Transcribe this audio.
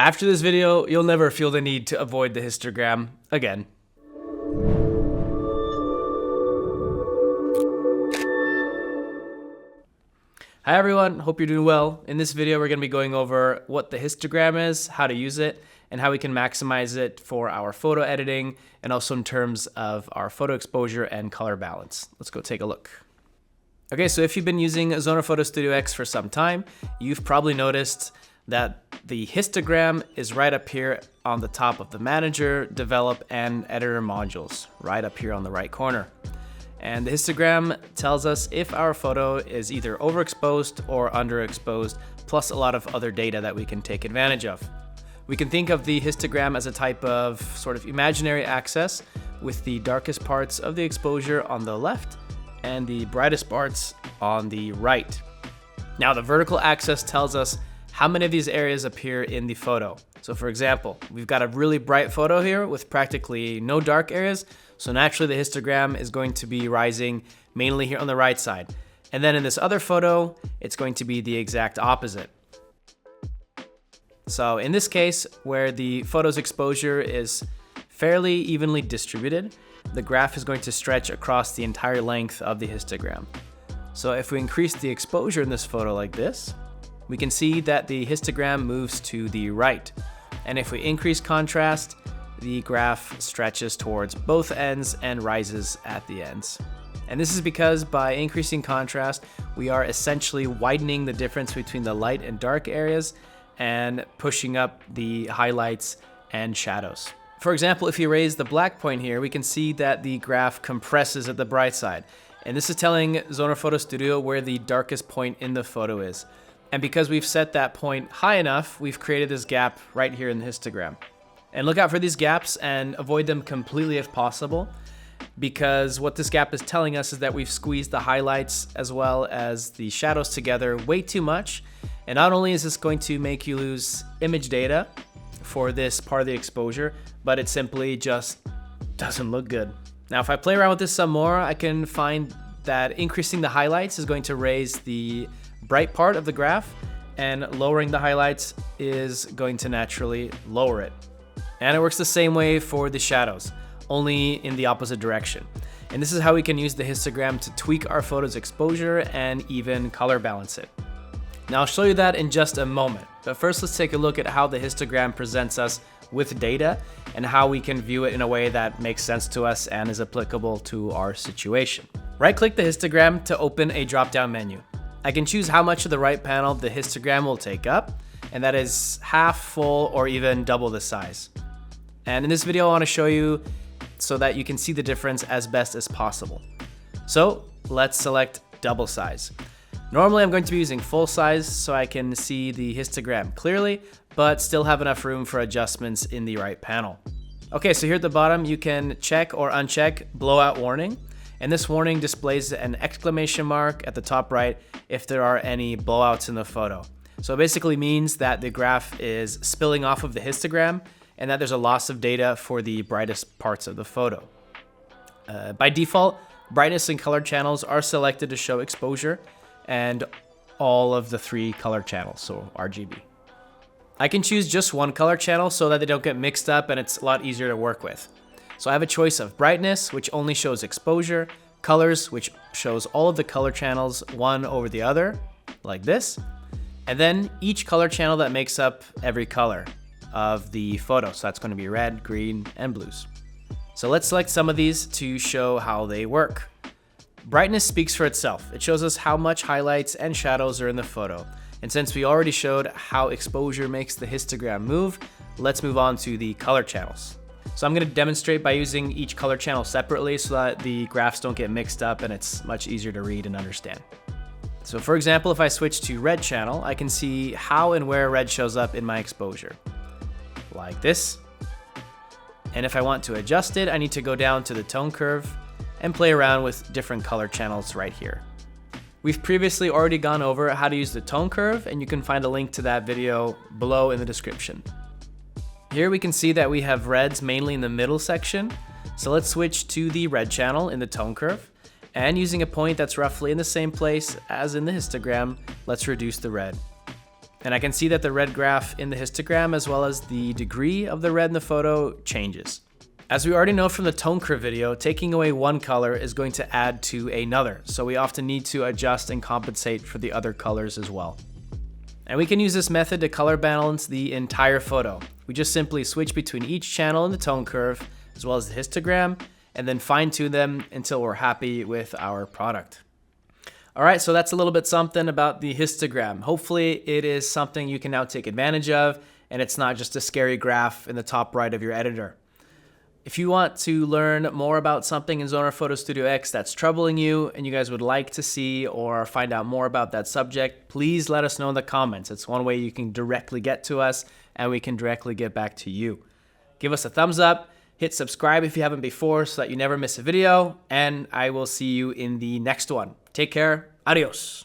After this video, you'll never feel the need to avoid the histogram again. Hi everyone, hope you're doing well. In this video, we're going to be going over what the histogram is, how to use it, and how we can maximize it for our photo editing, and also in terms of our photo exposure and color balance. Let's go take a look. Okay, so if you've been using Zoner Photo Studio X for some time, you've probably noticed that the histogram is right up here on the top of the manager, develop, and editor modules, right up here on the right corner. And the histogram tells us if our photo is either overexposed or underexposed, plus a lot of other data that we can take advantage of. We can think of the histogram as a type of sort of imaginary axis with the darkest parts of the exposure on the left and the brightest parts on the right. Now the vertical axis tells us how many of these areas appear in the photo. So for example, we've got a really bright photo here with practically no dark areas. So naturally the histogram is going to be rising mainly here on the right side. And then in this other photo, it's going to be the exact opposite. So in this case, where the photo's exposure is fairly evenly distributed, the graph is going to stretch across the entire length of the histogram. So if we increase the exposure in this photo like this, we can see that the histogram moves to the right. And if we increase contrast, the graph stretches towards both ends and rises at the ends. And this is because by increasing contrast, we are essentially widening the difference between the light and dark areas and pushing up the highlights and shadows. For example, if you raise the black point here, we can see that the graph compresses at the bright side. And this is telling Zoner Photo Studio where the darkest point in the photo is. And because we've set that point high enough, we've created this gap right here in the histogram. And look out for these gaps and avoid them completely if possible, because what this gap is telling us is that we've squeezed the highlights as well as the shadows together way too much. And not only is this going to make you lose image data for this part of the exposure, but it simply just doesn't look good. Now, if I play around with this some more, I can find that increasing the highlights is going to raise the bright part of the graph, and lowering the highlights is going to naturally lower it. And it works the same way for the shadows, only in the opposite direction. And this is how we can use the histogram to tweak our photo's exposure and even color balance it. Now I'll show you that in just a moment, but first let's take a look at how the histogram presents us with data and how we can view it in a way that makes sense to us and is applicable to our situation. Right-click the histogram to open a drop-down menu. I can choose how much of the right panel the histogram will take up, and that is half, full, or even double the size. And in this video, I want to show you so that you can see the difference as best as possible. So let's select double size. Normally, I'm going to be using full size so I can see the histogram clearly, but still have enough room for adjustments in the right panel. Okay, so here at the bottom, you can check or uncheck blowout warning. And this warning displays an exclamation mark at the top right if there are any blowouts in the photo. So it basically means that the graph is spilling off of the histogram and that there's a loss of data for the brightest parts of the photo. By default, brightness and color channels are selected to show exposure and all of the three color channels, so RGB. I can choose just one color channel so that they don't get mixed up and it's a lot easier to work with. So I have a choice of brightness, which only shows exposure, colors, which shows all of the color channels one over the other, like this, and then each color channel that makes up every color of the photo. So that's going to be red, green, and blues. So let's select some of these to show how they work. Brightness speaks for itself. It shows us how much highlights and shadows are in the photo. And since we already showed how exposure makes the histogram move, let's move on to the color channels. So I'm going to demonstrate by using each color channel separately so that the graphs don't get mixed up and it's much easier to read and understand. So for example, if I switch to red channel, I can see how and where red shows up in my exposure, like this. And if I want to adjust it, I need to go down to the tone curve and play around with different color channels right here. We've previously already gone over how to use the tone curve, and you can find a link to that video below in the description. Here we can see that we have reds mainly in the middle section. So let's switch to the red channel in the tone curve, and using a point that's roughly in the same place as in the histogram, let's reduce the red. And I can see that the red graph in the histogram, as well as the degree of the red in the photo, changes. As we already know from the tone curve video, taking away one color is going to add to another, so we often need to adjust and compensate for the other colors as well. And we can use this method to color balance the entire photo. We just simply switch between each channel in the tone curve, as well as the histogram, and then fine tune them until we're happy with our product. All right, so that's a little bit something about the histogram. Hopefully it is something you can now take advantage of, and it's not just a scary graph in the top right of your editor. If you want to learn more about something in Zoner Photo Studio X that's troubling you and you guys would like to see or find out more about that subject, please let us know in the comments. It's one way you can directly get to us and we can directly get back to you. Give us a thumbs up, hit subscribe if you haven't before so that you never miss a video, and I will see you in the next one. Take care. Adios.